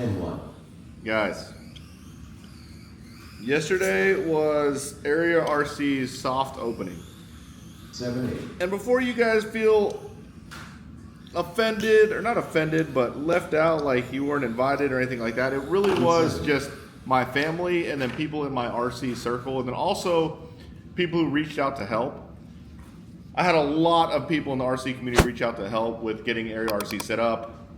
10-1. Guys, yesterday was Area RC's soft opening. 7-8. And before you guys feel offended, or not offended, but left out, like you weren't invited or anything like that, it really was just my family and then people in my RC circle, and then also people who reached out to help. I had a lot of people in the RC community reach out to help with getting Area RC set up.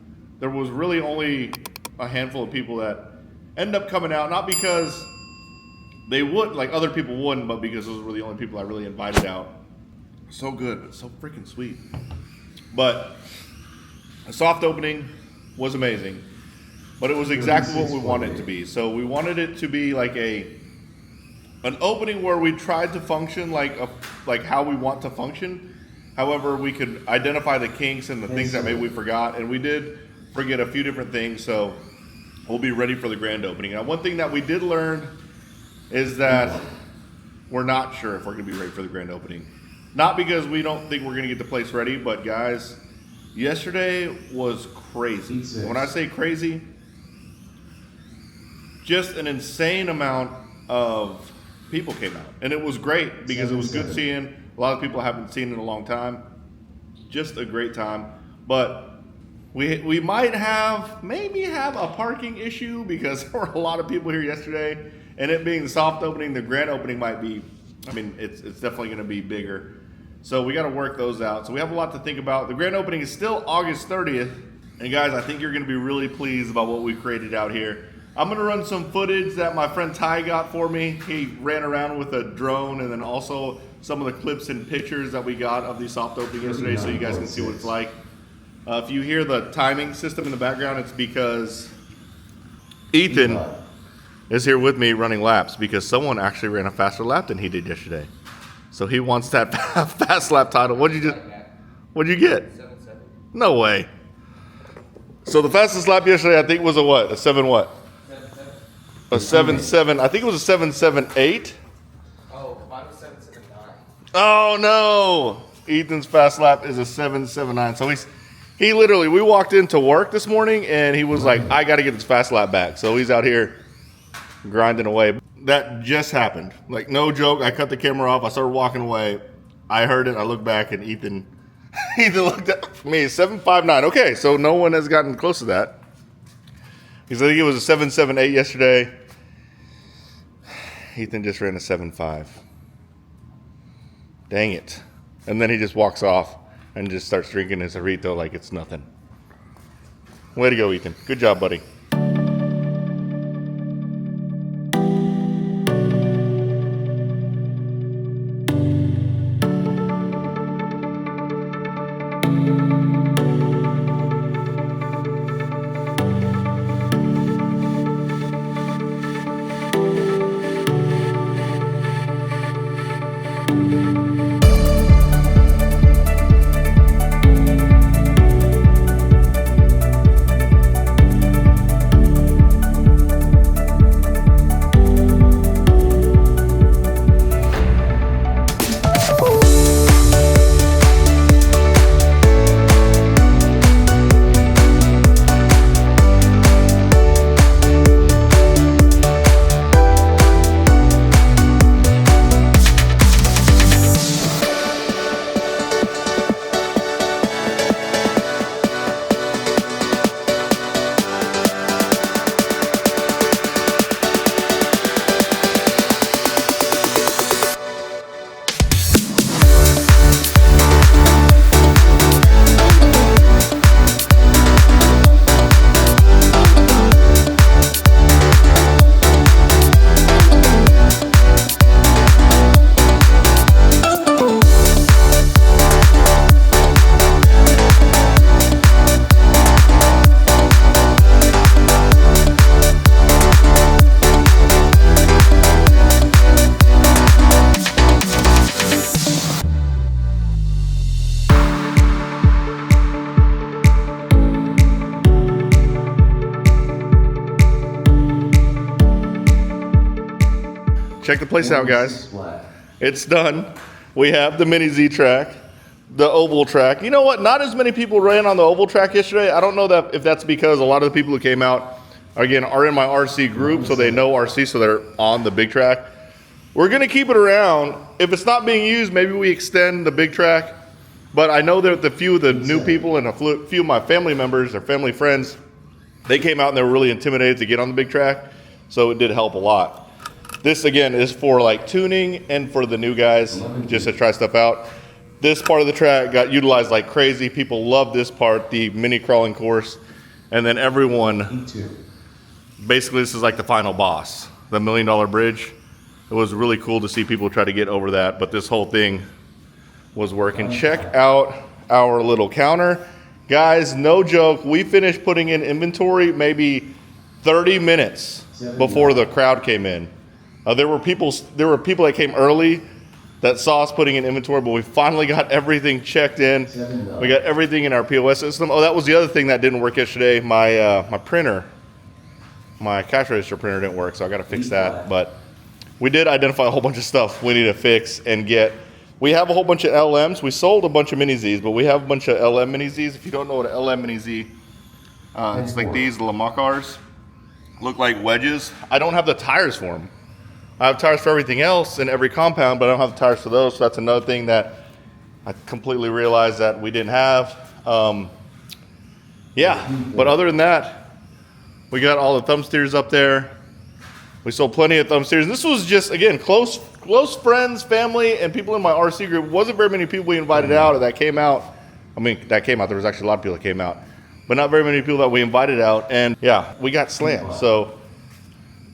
There was really only a handful of people that ended up coming out, not because they would, like other people wouldn't, but because those were the only people I really invited out. So good, but so freaking sweet. But a soft opening was amazing, but it was exactly what we wanted it to be. So we wanted it to be like an opening where we tried to function like how we want to function. However, we could identify the kinks and the things that maybe we forgot, and we did forget a few different things. So we'll be ready for the grand opening. Now, one thing that we did learn is that we're not sure if we're going to be ready for the grand opening. Not because we don't think we're going to get the place ready, but guys, yesterday was crazy. When I say crazy, just an insane amount of people came out. And it was great because it was good seeing a lot of people I haven't seen in a long time. Just a great time. But we might maybe have a parking issue because there were a lot of people here yesterday. And it being the soft opening, the grand opening might be, I mean, it's definitely going to be bigger. So we got to work those out. So we have a lot to think about. The grand opening is still August 30th. And guys, I think you're going to be really pleased about what we created out here. I'm going to run some footage that my friend Ty got for me. He ran around with a drone, and then also some of the clips and pictures that we got of the soft opening yesterday so you guys can see what it's like. If you hear the timing system in the background, it's because Ethan is here with me running laps because someone actually ran a faster lap than he did yesterday. So he wants that fast lap title. What'd you get? 7-7. No way. So the fastest lap yesterday, I think, was a what? A 7 what? 7-7. A 7-7. I think it was a 7-7-8. Oh, mine was 7-7-9. Oh no! Ethan's fast lap is a 7-7-9. So he literally, we walked into work this morning and he was like, I got to get this fast lap back. So he's out here grinding away. That just happened. Like, no joke. I cut the camera off. I started walking away. I heard it. I looked back and Ethan looked at me. 7.59. Okay, so no one has gotten close to that. Because I think it was a 7.78 yesterday. Ethan just ran a 7.5. Dang it. And then he just walks off and just starts drinking his Jarrito like it's nothing. Way to go, Ethan. Good job, buddy. Check the place out, guys. It's done. We have the mini Z track, the oval track. You know what? Not as many people ran on the oval track yesterday. I don't know if that's because a lot of the people who came out again, are in my RC group, so they know RC, so they're on the big track. We're gonna keep it around. If it's not being used, maybe we extend the big track. But I know that the few of the new people and a few of my family members or family friends, they came out and they were really intimidated to get on the big track. So it did help a lot. This again is for like tuning and for the new guys, just to try stuff out. This part of the track got utilized like crazy. People love this part, the mini crawling course. And then everyone, E2. basically this is like the final boss, the $1 Million Bridge. It was really cool to see people try to get over that, but this whole thing was working. Check out our little counter. Guys, no joke, we finished putting in inventory maybe 30 minutes before the crowd came in. There were people that came early that saw us putting in inventory, but we finally got everything checked in. We got everything in our POS system. Oh, that was the other thing that didn't work yesterday. My printer, my cash register printer didn't work, so I got to fix that. But we did identify a whole bunch of stuff we need to fix and get. We have a whole bunch of LMs. We sold a bunch of Mini Zs, but we have a bunch of LM Mini Zs. If you don't know what an LM Mini Z, it's like these Lamakars. Look like wedges. I don't have the tires for them. I have tires for everything else in every compound, but I don't have the tires for those. So that's another thing that I completely realized that we didn't have. Yeah, but other than that, we got all the THUMBSTEERS up there. We sold plenty of THUMBSTEERS. And this was just, again, close friends, family, and people in my RC group. Wasn't very many people we invited out or that came out. I mean, that came out. There was actually a lot of people that came out. But not very many people that we invited out. And yeah, we got slammed. So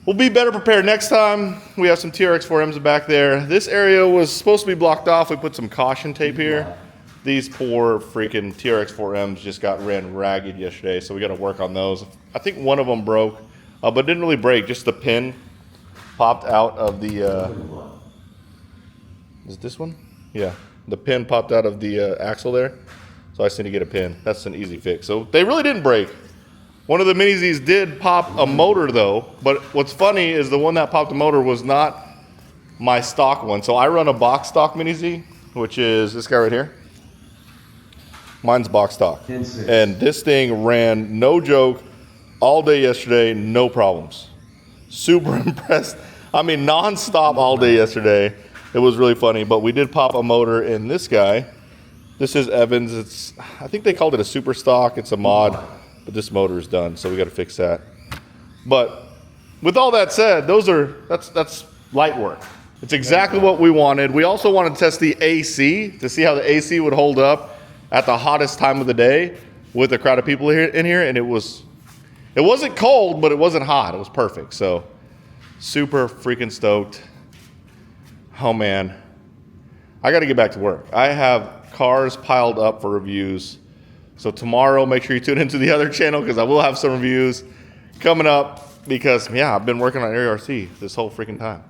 we'll be better prepared next time. We have some TRX4Ms back there. This area was supposed to be blocked off. We put some caution tape here. These poor freaking TRX4Ms just got ran ragged yesterday. So we got to work on those. I think one of them broke, but didn't really break. Just the pin popped out of the, is it this one? Yeah, the pin popped out of the axle there. So I just need to get a pin. That's an easy fix. So they really didn't break. One of the Mini Zs did pop a motor though, but what's funny is the one that popped the motor was not my stock one. So I run a box stock Mini Z, which is this guy right here. Mine's box stock. And this thing ran, no joke, all day yesterday, no problems. Super impressed. I mean, non-stop all day yesterday. It was really funny, but we did pop a motor in this guy. This is Evans. It's, I think they called it a super stock. It's a mod, but this motor is done, so we got to fix that. But with all that said, that's light work. It's exactly what we wanted. We also wanted to test the AC to see how the AC would hold up at the hottest time of the day with a crowd of people in here, and it wasn't cold, but it wasn't hot. It was perfect. So super freaking stoked. Oh man, I got to get back to work. I have cars piled up for reviews. So tomorrow, make sure you tune into the other channel because I will have some reviews coming up because, yeah, I've been working on ARC this whole freaking time.